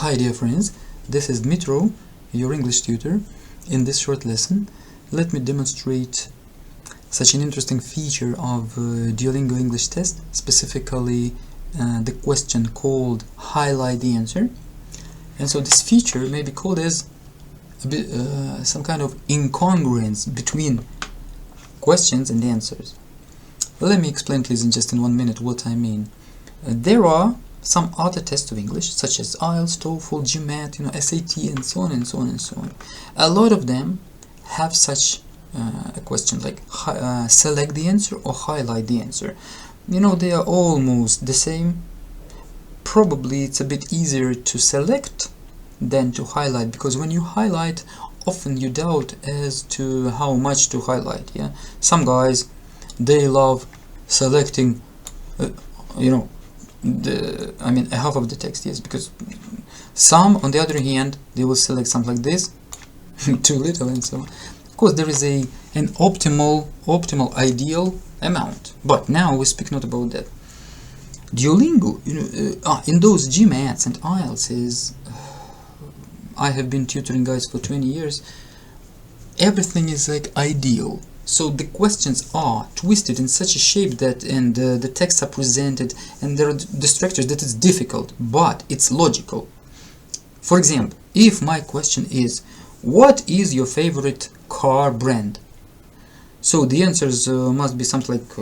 Hi dear friends, this is Dmitro, your English tutor. In this short lesson, let me demonstrate such an interesting feature of Duolingo English test, specifically the question called highlight the answer. And so this feature may be called as some kind of incongruence between questions and answers. Let me explain please in 1 minute what I mean. There are some other tests of English, such as IELTS, TOEFL, GMAT, SAT, and so on and so on and so on. A lot of them have such a question like select the answer or highlight the answer. They are almost the same. Probably it's a bit easier to select than to highlight, because when you highlight, often you doubt as to how much to highlight. Some guys, they love selecting a half of the text, yes, because some, on the other hand, they will select something like this, too little, and so on. Of course, there is an optimal ideal amount, but now we speak not about that. Duolingo, in those GMATs and IELTS, I have been tutoring guys for 20 years. Everything is like ideal. So the questions are twisted in such a shape that, and the texts are presented, and there are distractors that it's difficult, but it's logical. For example, if my question is, what is your favorite car brand? So the answers must be something like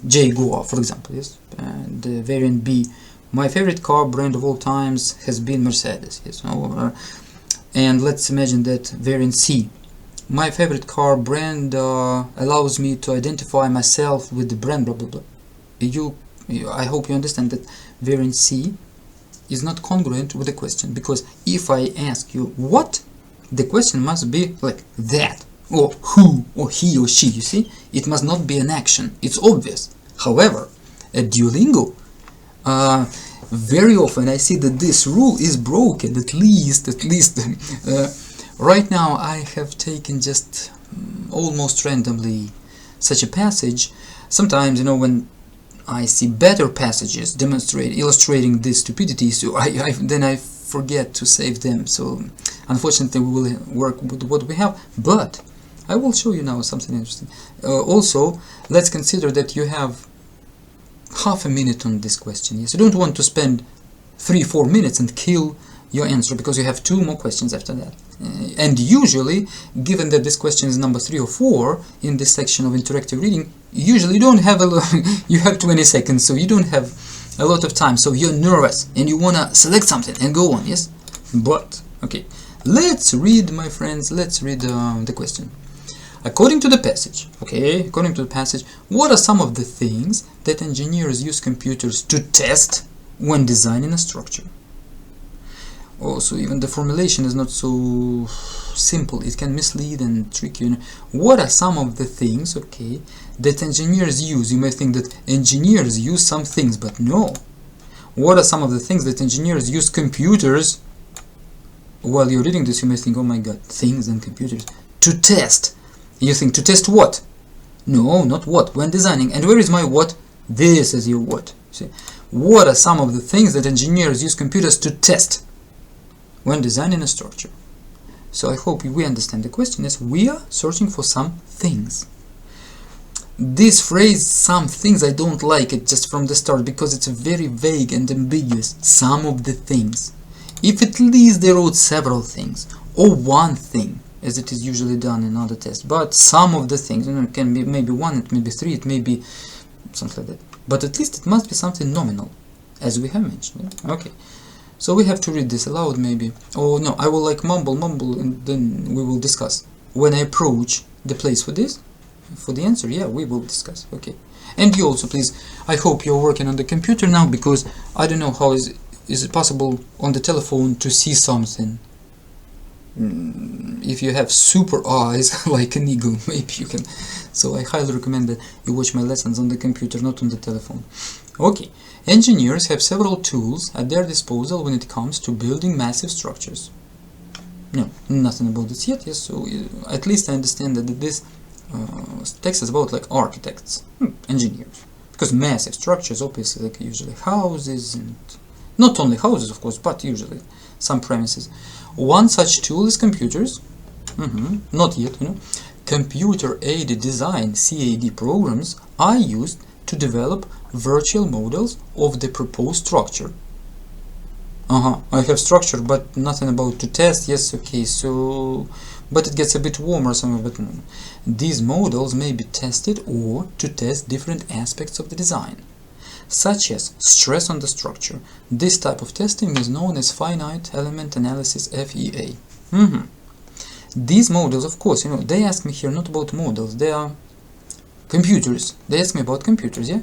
Jaguar, for example, yes. And variant B, my favorite car brand of all times has been Mercedes, yes. And let's imagine that variant C, my favorite car brand allows me to identify myself with the brand, blah blah blah. I hope you understand that variant C is not congruent with the question, because if I ask you what, the question must be like that, or who, or he or she. You see, it must not be an action. It's obvious. However, at Duolingo, very often I see that this rule is broken. At least. Right now I have taken just almost randomly such a passage. Sometimes, when I see better passages illustrating this stupidity, so then I forget to save them. So unfortunately we will work with what we have, but I will show you now something interesting. Also, let's consider that you have half a minute on this question. Yes, you don't want to spend 3-4 minutes and kill your answer, because you have 2 more questions after that. And usually, given that this question is number 3 or 4 in this section of interactive reading, usually you don't have you have 20 seconds, so you don't have a lot of time, so you're nervous and you want to select something and go on, yes? But, okay, let's read, my friends, let's read the question. According to the passage, what are some of the things that engineers use computers to test when designing a structure? Also, even the formulation is not so simple. It can mislead and trick you. What are some of the things, that engineers use? You may think that engineers use some things, but no. What are some of the things that engineers use computers? While you're reading this, you may think, oh my god, things and computers. To test. You think, to test what? No, not what. When designing. And where is my what? This is your what. See? What are some of the things that engineers use computers to test when designing a structure? So I hope we understand the question is, we are searching for some things. This phrase, some things, I don't like it just from the start, because it's very vague and ambiguous. Some of the things. If at least they wrote several things, or one thing, as it is usually done in other tests, but some of the things, it can be maybe 1, it may be 3, it may be something like that. But at least it must be something nominal, as we have mentioned. Okay. So we have to read this aloud, maybe. Oh no, I will mumble, and then we will discuss. When I approach the place for this, for the answer, we will discuss. Okay. And you also, please, I hope you're working on the computer now, because I don't know how is it possible on the telephone to see something. If you have super eyes like an eagle, maybe you can. So I highly recommend that you watch my lessons on the computer, not on the telephone. Okay. Engineers have several tools at their disposal when it comes to building massive structures. No, nothing about this yet. Yes, so at least I understand that this text is about architects, engineers, because massive structures, obviously, usually houses, and not only houses, of course, but usually some premises. One such tool is computers. Not yet, Computer-aided design (CAD) programs are used to develop virtual models of the proposed structure. I have structure, but nothing about to test. Yes, okay, so, but it gets a bit warmer somewhere, but these models may be tested or to test different aspects of the design, such as stress on the structure. This type of testing is known as finite element analysis, FEA. These models, of course, they ask me here not about models, they are computers. They ask me about computers, yeah?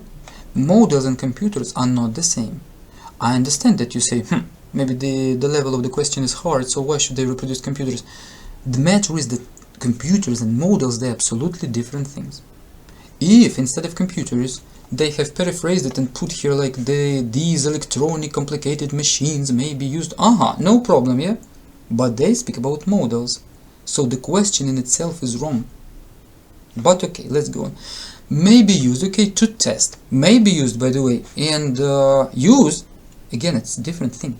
Models and computers are not the same. I understand that you say, maybe the level of the question is hard, so why should they reproduce computers? The matter is that computers and models, they're absolutely different things. If instead of computers, they have paraphrased it and put here like these electronic complicated machines may be used, no problem, yeah? But they speak about models, so the question in itself is wrong. But okay, let's go on. May be used, okay, to test. May be used, by the way, and use, again, it's a different thing.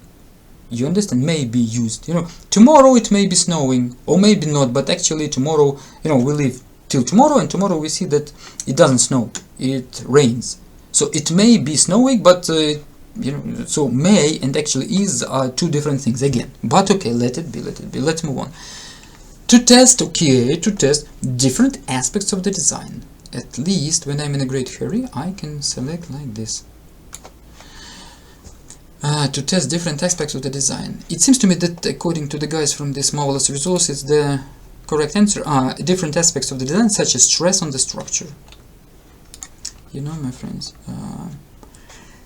You understand? May be used. Tomorrow it may be snowing, or maybe not, but actually tomorrow, we live till tomorrow, and tomorrow we see that it doesn't snow, it rains. So it may be snowing, but so may and actually is are two different things again. But okay, let it be. Let's move on. To test, okay, to test different aspects of the design. At least when I'm in a great hurry, I can select like this. To test different aspects of the design. It seems to me that according to the guys from this marvelous resources, the correct answer are different aspects of the design, such as stress on the structure. My friends,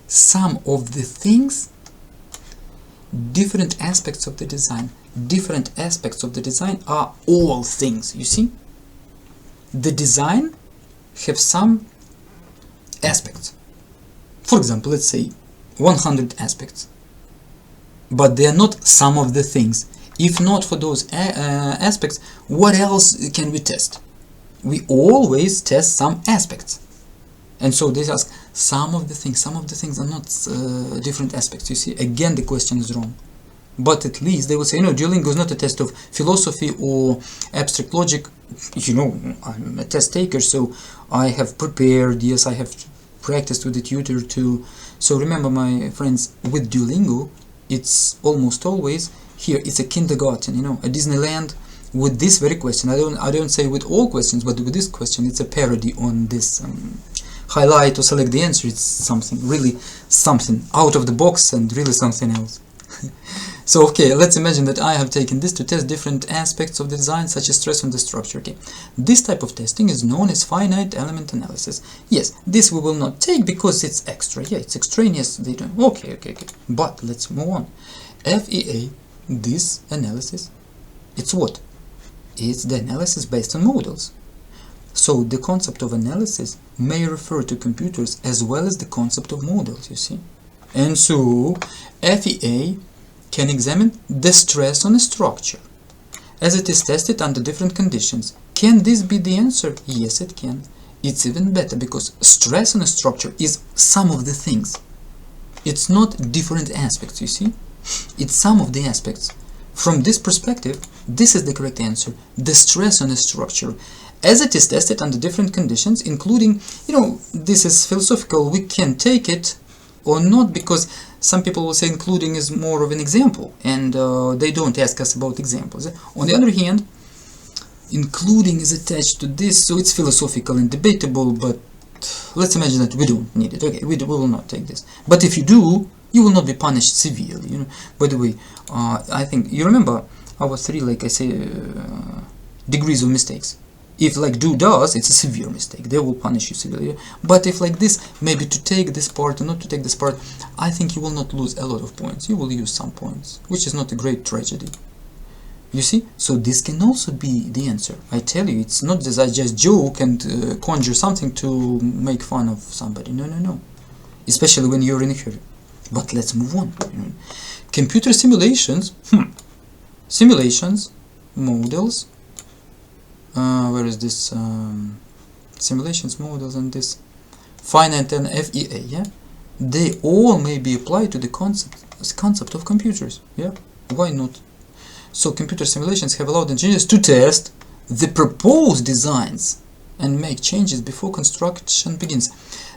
some of the things, different aspects of the design. Different aspects of the design are all things, you see? The design have some aspects. For example, let's say 100 aspects. But they are not some of the things. If not for those aspects, what else can we test? We always test some aspects. And so they ask some of the things are not different aspects. You see, again, the question is wrong. But at least they will say, Duolingo is not a test of philosophy or abstract logic. I'm a test taker, so I have prepared, yes, I have practiced with the tutor too. So remember, my friends, with Duolingo, it's almost always here, it's a kindergarten, a Disneyland with this very question. I don't say with all questions, but with this question, it's a parody on this highlight or select the answer. It's something out of the box and really something else. So okay, let's imagine that I have taken this to test different aspects of the design, such as stress on the structure. Okay, this type of testing is known as finite element analysis. Yes, this we will not take because it's extra. Yeah, it's extraneous. They don't. Okay. But let's move on. FEA, this analysis, it's what? It's the analysis based on models. So the concept of analysis may refer to computers as well as the concept of models, you see. And so FEA can examine the stress on a structure as it is tested under different conditions. Can this be the answer? Yes, it can. It's even better because stress on a structure is some of the things. It's not different aspects, you see. It's some of the aspects. From this perspective, this is the correct answer. The stress on a structure as it is tested under different conditions, including, this is philosophical, we can take it or not, because some people will say including is more of an example, and they don't ask us about examples. On the other hand, including is attached to this, so it's philosophical and debatable, but let's imagine that we don't need it. Okay, we will not take this. But if you do, you will not be punished severely. By the way, I think, you remember our three, like I say, degrees of mistakes. If like do does, it's a severe mistake. They will punish you severely. But if like this, maybe to take this part or not to take this part, I think you will not lose a lot of points. You will lose some points, which is not a great tragedy. You see? So this can also be the answer. I tell you, it's not just I just joke and conjure something to make fun of somebody. No. Especially when you're in a hurry. But let's move on. Computer simulations. Simulations, models. Where is this? Simulations, models, and this finite and FEA. Yeah, they all may be applied to the concept of computers. Yeah, Why not? So computer simulations have allowed engineers to test the proposed designs and make changes before construction begins.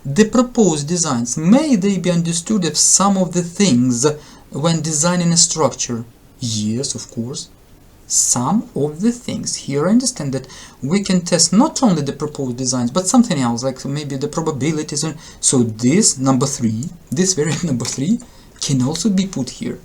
The proposed designs, may they be understood as some of the things when designing a structure? Yes, of course. Some of the things. Here I understand that we can test not only the proposed designs, but something else, like maybe the probabilities. So this number 3, this variable number 3, can also be put here.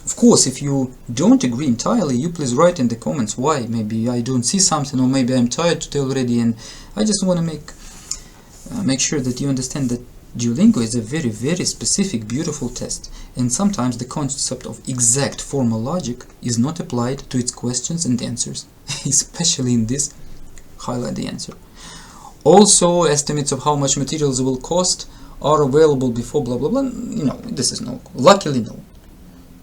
Of course, if you don't agree entirely, you please write in the comments why. Maybe I don't see something, or maybe I'm tired to tell already, and I just want to make sure that you understand that Duolingo is a very, very specific, beautiful test, and sometimes the concept of exact formal logic is not applied to its questions and answers, especially in this. Highlight the answer. Also, estimates of how much materials will cost are available before blah blah blah. No, this is no. Luckily, no.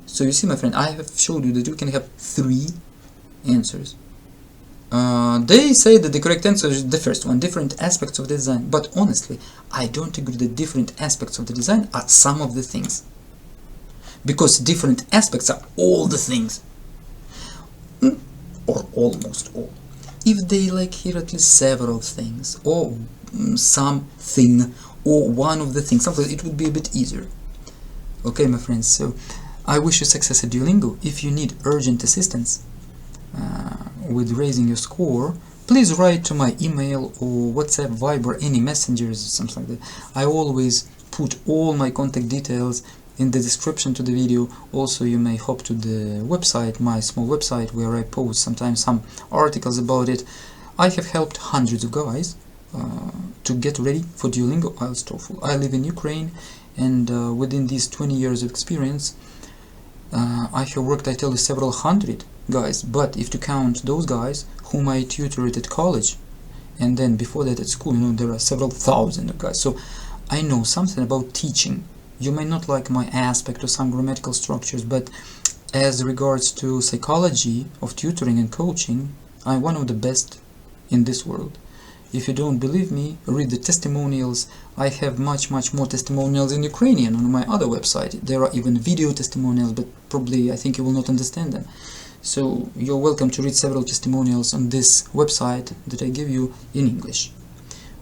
So you see, my friend, I have showed you that you can have 3 answers. They say that the correct answer is the first one, different aspects of the design. But honestly, I don't agree that different aspects of the design are some of the things. Because different aspects are all the things. Or almost all. If they like here at least several things, or something, or one of the things, something, it would be a bit easier. Okay, my friends, so I wish you success at Duolingo. If you need urgent assistance with raising your score, please write to my email or WhatsApp, Viber, any messengers, something like that. I always put all my contact details in the description to the video. Also, you may hop to the website, my small website, where I post sometimes some articles about it. I have helped hundreds of guys to get ready for Duolingo, IELTS, TOEFL. I live in Ukraine, and within these 20 years of experience, I have worked, I tell you, several hundred guys. But if to count those guys whom I tutored at college, and then before that at school, there are several thousand of guys. So I know something about teaching. You may not like my aspect or some grammatical structures, but as regards to psychology of tutoring and coaching, I'm one of the best in this world. If you don't believe me, read the testimonials. I have much more testimonials in Ukrainian on my other website. There are even video testimonials, but probably I think you will not understand them. So you're welcome to read several testimonials on this website that I give you in English.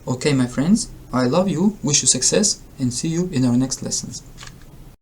Okay, my friends, I love you, wish you success, and see you in our next lessons.